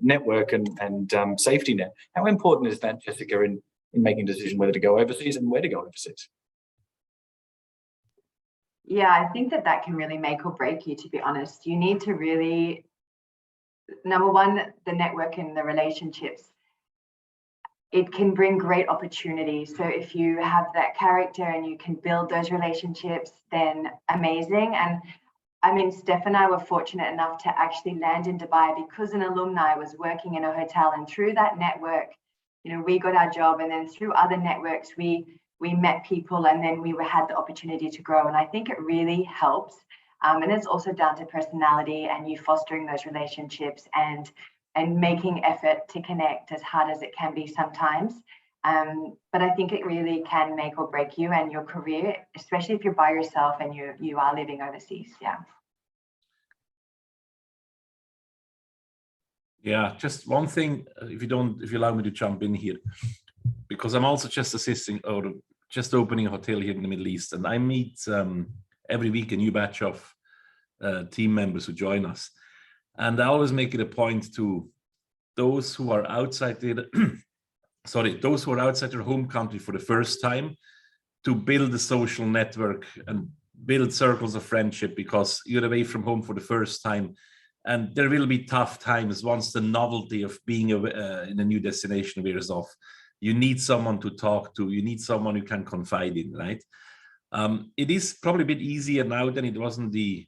Speaker 3: network and safety net. How important is that, Jessica, in making a decision whether to go overseas and where to go overseas?
Speaker 5: Yeah, I think that can really make or break you, to be honest. You need to really, number one, the network and the relationships. It can bring great opportunities. So if you have that character and you can build those relationships, then amazing. And I mean, Steph and I were fortunate enough to actually land in Dubai because an alumni was working in a hotel, and through that network, you know, we got our job, and then through other networks, we met people, and then we had the opportunity to grow. And I think it really helps. And it's also down to personality and you fostering those relationships and making effort to connect, as hard as it can be sometimes. But I think it really can make or break you and your career, especially if you're by yourself and you are living overseas. Yeah.
Speaker 1: Yeah, just one thing, if you allow me to jump in here, because I'm also just assisting or just opening a hotel here in the Middle East, and I meet every week a new batch of team members who join us. And I always make it a point to those who are outside those who are outside their home country for the first time, to build a social network and build circles of friendship, because you're away from home for the first time. And there will be tough times once the novelty of being in a new destination wears off. You need someone to talk to. You need someone you can confide in, right? It is probably a bit easier now than it was in the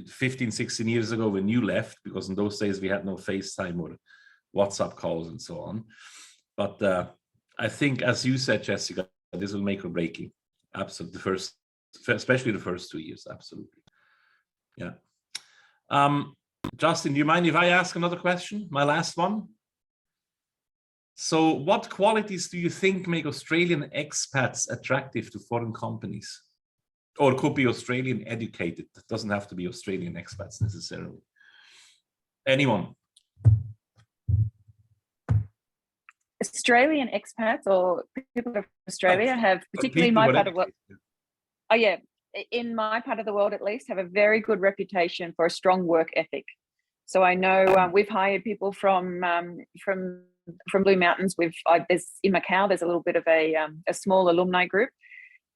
Speaker 1: 15, 16 years ago when you left, because in those days we had no FaceTime or WhatsApp calls and so on. But I think, as you said, Jessica, this will make or break you. Absolutely, especially the first 2 years. Absolutely, yeah. Justin, do you mind if I ask another question? My last one. So, what qualities do you think make Australian expats attractive to foreign companies? Or could be Australian educated. It doesn't have to be Australian expats necessarily. Anyone?
Speaker 2: Australian expats or people from Australia have, particularly in my part of the world. Oh yeah, in my part of the world at least, have a very good reputation for a strong work ethic. So I know we've hired people from Blue Mountains. In Macau, there's a little bit of a small alumni group,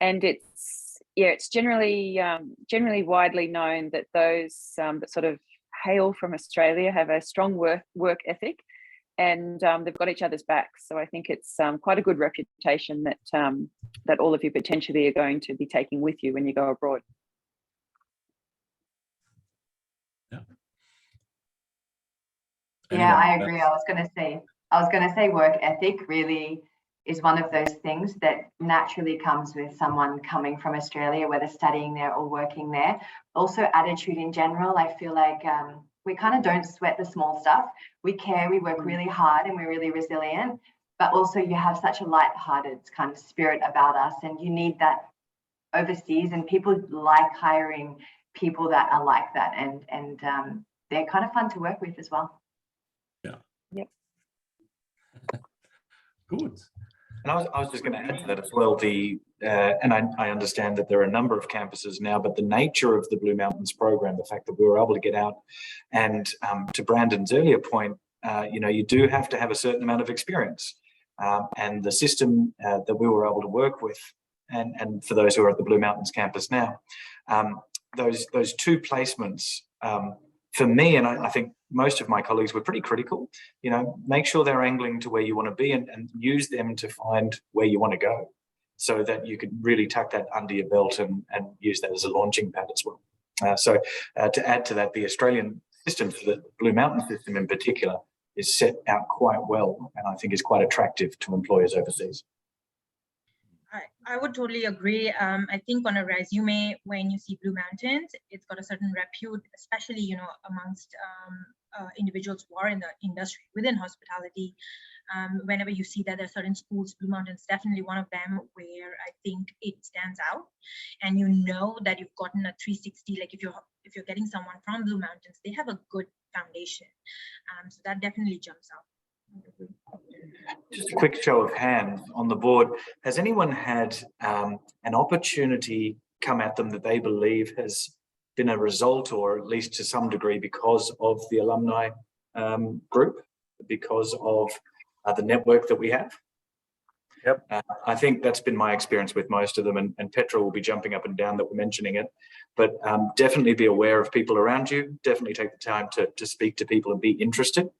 Speaker 2: and it's generally widely known that those that sort of hail from Australia have a strong work ethic, and they've got each other's backs. So I think it's quite a good reputation that all of you potentially are going to be taking with you when you go abroad.
Speaker 5: Yeah, I agree. I was going to say, I was going to say work ethic really is one of those things that naturally comes with someone coming from Australia, whether studying there or working there. Also attitude in general. I feel like we kind of don't sweat the small stuff. We care, we work really hard, and we're really resilient. But also you have such a light-hearted kind of spirit about us, and you need that overseas, and people like hiring people that are like that, and they're kind of fun to work with as well.
Speaker 1: Yeah.
Speaker 2: Yep.
Speaker 1: Good.
Speaker 3: And I was just going to add to that as well. And I understand that there are a number of campuses now, but the nature of the Blue Mountains program, the fact that we were able to get out, and to Brandon's earlier point, you do have to have a certain amount of experience. And the system that we were able to work with, and for those who are at the Blue Mountains campus now, those two placements, for me, and I think most of my colleagues were pretty critical, make sure they're angling to where you want to be, and use them to find where you want to go, so that you can really tuck that under your belt and use that as a launching pad as well. So to add to that, the Australian system, for the Blue Mountain system in particular, is set out quite well, and I think is quite attractive to employers overseas.
Speaker 6: I would totally agree. I think on a resume, when you see Blue Mountains, it's got a certain repute, especially amongst individuals who are in the industry within hospitality. Whenever you see that there are certain schools, Blue Mountains definitely one of them, where I think it stands out, and that you've gotten a 360. Like if you're getting someone from Blue Mountains, they have a good foundation, so that definitely jumps out.
Speaker 3: Just a quick show of hands on the board. Has anyone had an opportunity come at them that they believe has been a result, or at least to some degree, because of the alumni group, because of the network that we have?
Speaker 4: Yep.
Speaker 3: I think that's been my experience with most of them, and Petra will be jumping up and down that we're mentioning it. But definitely be aware of people around you. Definitely take the time to speak to people and be interested.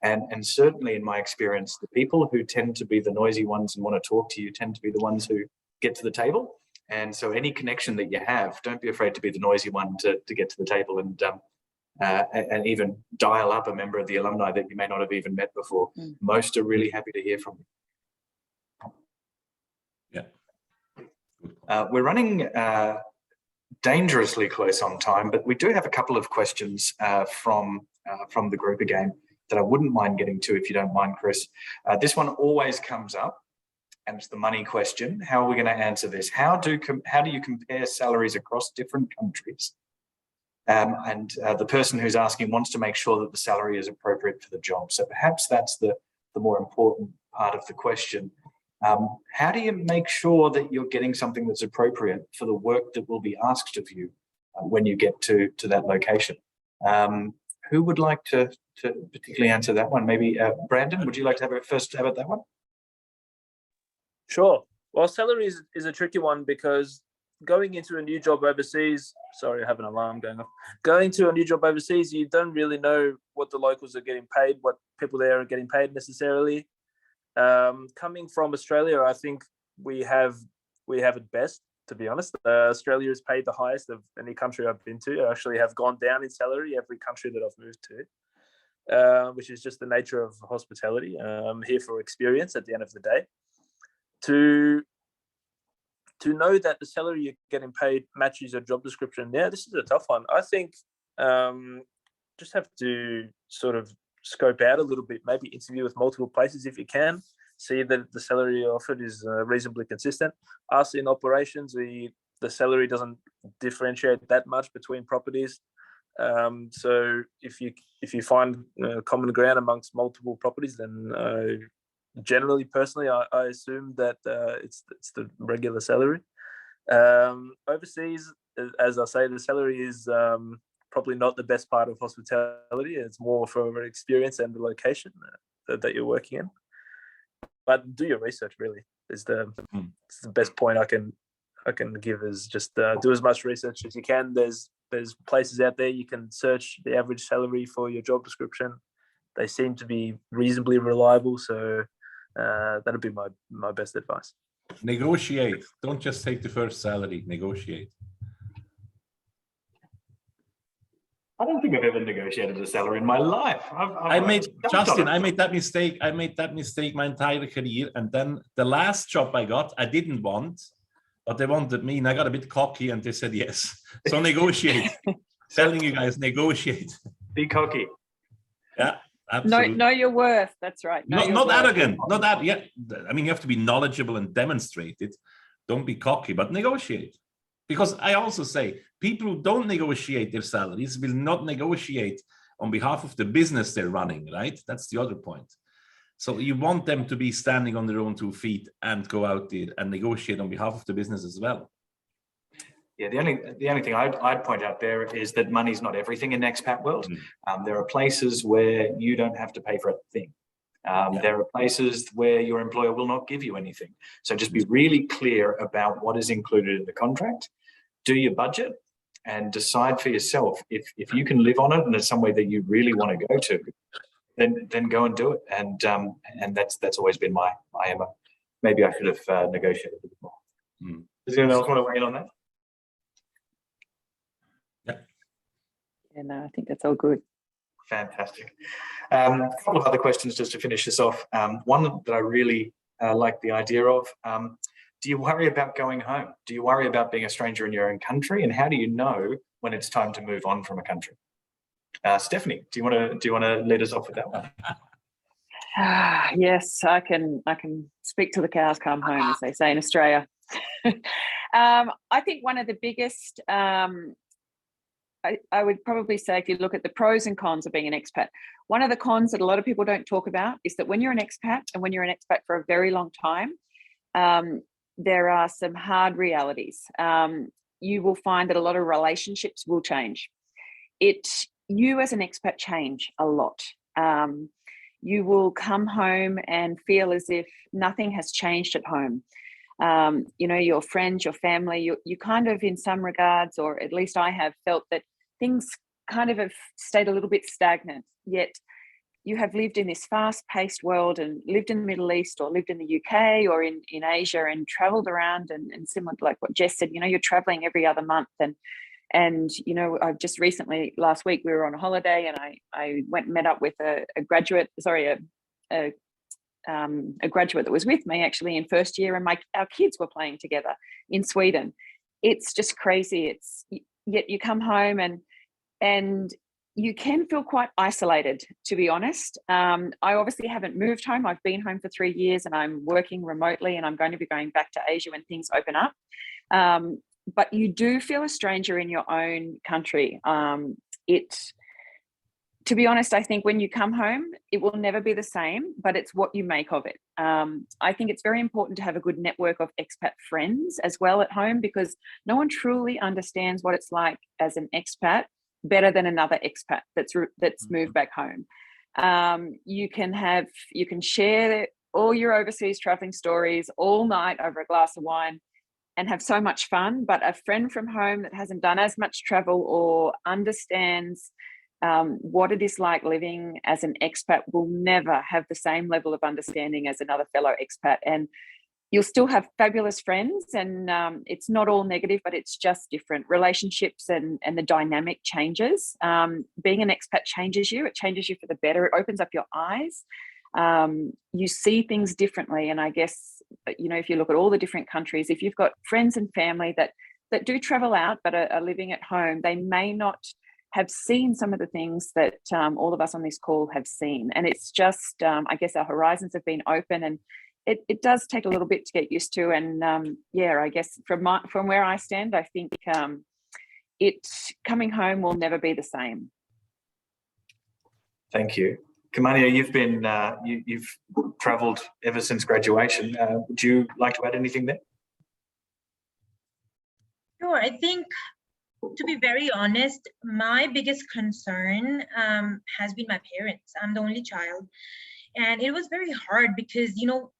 Speaker 3: And certainly in my experience, the people who tend to be the noisy ones and want to talk to you tend to be the ones who get to the table. And so any connection that you have, don't be afraid to be the noisy one to get to the table, and even dial up a member of the alumni that you may not have even met before. Most are really happy to hear from you.
Speaker 1: Yeah.
Speaker 3: We're running dangerously close on time, but we do have a couple of questions from the group again that I wouldn't mind getting to, if you don't mind, Chris. This one always comes up, and it's the money question. How are we going to answer this? How do you compare salaries across different countries? And the person who's asking wants to make sure that the salary is appropriate for the job. So perhaps that's the more important part of the question. How do you make sure that you're getting something that's appropriate for the work that will be asked of you when you get to that location? Who would like to particularly answer that one? Maybe Brandon, would you like to have a first stab at that one?
Speaker 4: Sure. Well, salary is a tricky one, because going into a new job overseas, sorry, I have an alarm going off. Going to a new job overseas, you don't really know what the locals are getting paid, what people there are getting paid necessarily. Coming from Australia, I think we have it best, to be honest. Australia is paid the highest of any country I've been to. I actually have gone down in salary every country that I've moved to, which is just the nature of hospitality. I'm here for experience at the end of the day. To know that the salary you're getting paid matches your job description, yeah, this is a tough one. I think just have to sort of scope out a little bit, maybe interview with multiple places if you can, see that the salary offered is reasonably consistent. Us in operations, the salary doesn't differentiate that much between properties. So if you find common ground amongst multiple properties, then generally, personally, I assume that it's the regular salary. Overseas, as I say, the salary is probably not the best part of hospitality. It's more for experience and the location that you're working in. But do your research, really. It's the best point I can give, is just do as much research as you can. There's places out there you can search the average salary for your job description. They seem to be reasonably reliable, so that'd be my best advice.
Speaker 1: Negotiate. Don't just take the first salary. Negotiate.
Speaker 3: I don't think I've ever negotiated a salary in my life.
Speaker 1: I made that mistake. I made that mistake my entire career. And then the last job I got, I didn't want, but they wanted me, and I got a bit cocky, and they said yes. So negotiate. Telling you guys, negotiate.
Speaker 3: Be cocky.
Speaker 1: Yeah, absolutely.
Speaker 2: Know your worth. That's right.
Speaker 1: Not arrogant. Not that. Yeah, I mean, you have to be knowledgeable and demonstrate it. Don't be cocky, but negotiate. Because I also say people who don't negotiate their salaries will not negotiate on behalf of the business they're running, right? That's the other point. So you want them to be standing on their own 2 feet and go out there and negotiate on behalf of the business as well.
Speaker 3: Yeah, the only thing I'd point out there is that money's not everything in the expat world. There are places where you don't have to pay for a thing. There are places where your employer will not give you anything. So just be really clear about what is included in the contract. Do your budget and decide for yourself if you can live on it and it's somewhere that you really want to go to, then go and do it. And that's always been my MO. Maybe I should have negotiated a bit more. Does anyone else want to weigh in on that?
Speaker 2: Yeah, no, I think that's all good.
Speaker 3: Fantastic. A couple of other questions just to finish this off. One that I really like the idea of, do you worry about going home? Do you worry about being a stranger in your own country? And how do you know when it's time to move on from a country? Stephanie, do you want to lead us off with that one?
Speaker 2: Yes, I can speak till the cows come home, as they say in Australia. I think one of the biggest, I would probably say, if you look at the pros and cons of being an expat, one of the cons that a lot of people don't talk about is that when you're an expat, and when you're an expat for a very long time, there are some hard realities. You will find that a lot of relationships will change. You as an expat change a lot. You will come home and feel as if nothing has changed at home. Your friends, your family, you kind of, in some regards, or at least I have felt that things kind of have stayed a little bit stagnant, yet you have lived in this fast-paced world and lived in the Middle East or lived in the UK or in Asia and traveled around and similar to like what Jess said, you're traveling every other month. And I've just recently, last week, we were on a holiday and I went and met up with a graduate that was with me actually in first year, and our kids were playing together in Sweden. It's just crazy. Yet you come home and you can feel quite isolated, to be honest. I obviously haven't moved home. I've been home for 3 years and I'm working remotely, and I'm going to be going back to Asia when things open up. But you do feel a stranger in your own country. To be honest, I think when you come home, it will never be the same, but it's what you make of it. I think it's very important to have a good network of expat friends as well at home, because no one truly understands what it's like as an expat better than another expat that's moved back home. You can share all your overseas traveling stories all night over a glass of wine and have so much fun, but a friend from home that hasn't done as much travel or understands what it is like living as an expat will never have the same level of understanding as another fellow expat. And you'll still have fabulous friends, and it's not all negative, but it's just different. Relationships and the dynamic changes. Being an expat changes you. It changes you for the better. It opens up your eyes. You see things differently. And I guess, if you look at all the different countries, if you've got friends and family that do travel out but are living at home, they may not have seen some of the things that all of us on this call have seen. And it's just, I guess our horizons have been open, and it does take a little bit to get used to. And I guess from where I stand, I think coming home will never be the same.
Speaker 3: Thank you. Kamania, you've been you've travelled ever since graduation. Would you like to add anything there?
Speaker 6: Sure. I think, to be very honest, my biggest concern has been my parents. I'm the only child. And it was very hard because,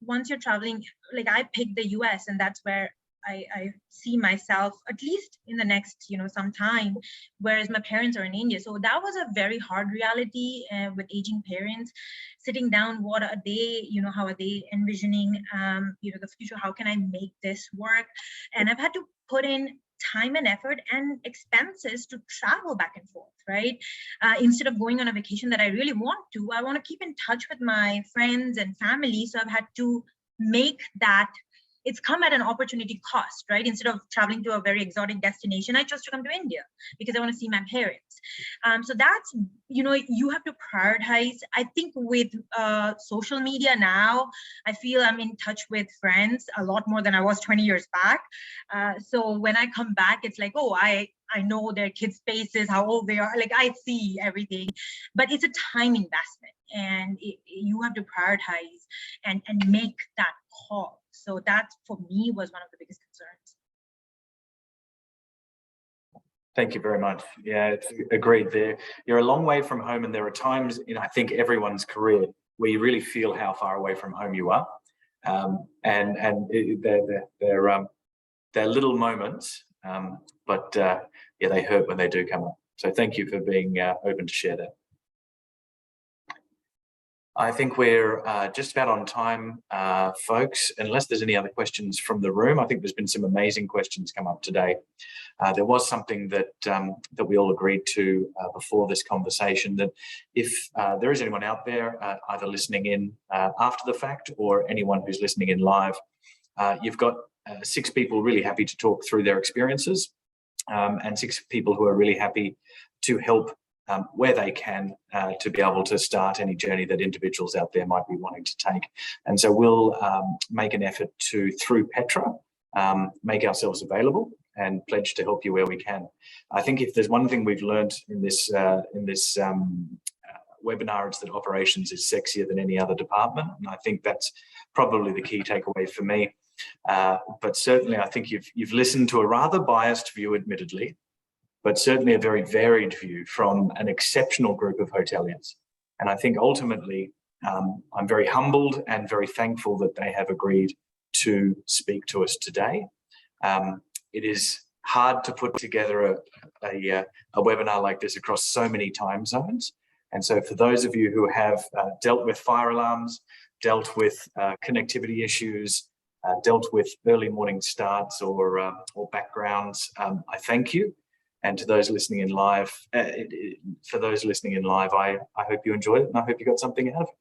Speaker 6: once you're traveling, like I picked the US, and that's where I see myself, at least in the next, some time, whereas my parents are in India. So that was a very hard reality with aging parents, sitting down, what are they, how are they envisioning, the future? How can I make this work? And I've had to put in time and effort and expenses to travel back and forth, right? Instead of going on a vacation that I really want to, I want to keep in touch with my friends and family. So I've had to make that, it's come at an opportunity cost, right? Instead of traveling to a very exotic destination, I chose to come to India because I want to see my parents. So that's, you know, you have to prioritize. I think with social media now, I feel I'm in touch with friends a lot more than I was 20 years back. So when I come back, it's like, oh, I know their kids' faces, how old they are, like I see everything, but it's a time investment and you have to prioritize and make that call. So that for me was one of the biggest concerns.
Speaker 3: Thank you very much. Yeah, it's agreed there. You're a long way from home, and there are times in, I think, everyone's career where you really feel how far away from home you are. They're little moments, but yeah, they hurt when they do come up. So thank you for being open to share that. I think we're just about on time, folks, unless there's any other questions from the room. I think there's been some amazing questions come up today. There was something that that we all agreed to before this conversation, that if there is anyone out there either listening in after the fact or anyone who's listening in live, you've got 6 people really happy to talk through their experiences, and 6 people who are really happy to help where they can to be able to start any journey that individuals out there might be wanting to take. And so we'll make an effort to, through Petra, make ourselves available and pledge to help you where we can. I think if there's one thing we've learned in this webinar, it's that operations is sexier than any other department. And I think that's probably the key takeaway for me. But certainly I think you've listened to a rather biased view, admittedly, but certainly a very varied view from an exceptional group of hoteliers. And I think ultimately, I'm very humbled and very thankful that they have agreed to speak to us today. It is hard to put together a webinar like this across so many time zones. And so for those of you who have dealt with fire alarms, dealt with connectivity issues, dealt with early morning starts or backgrounds, I thank you. And to those listening in live, I hope you enjoyed it and I hope you got something out of it.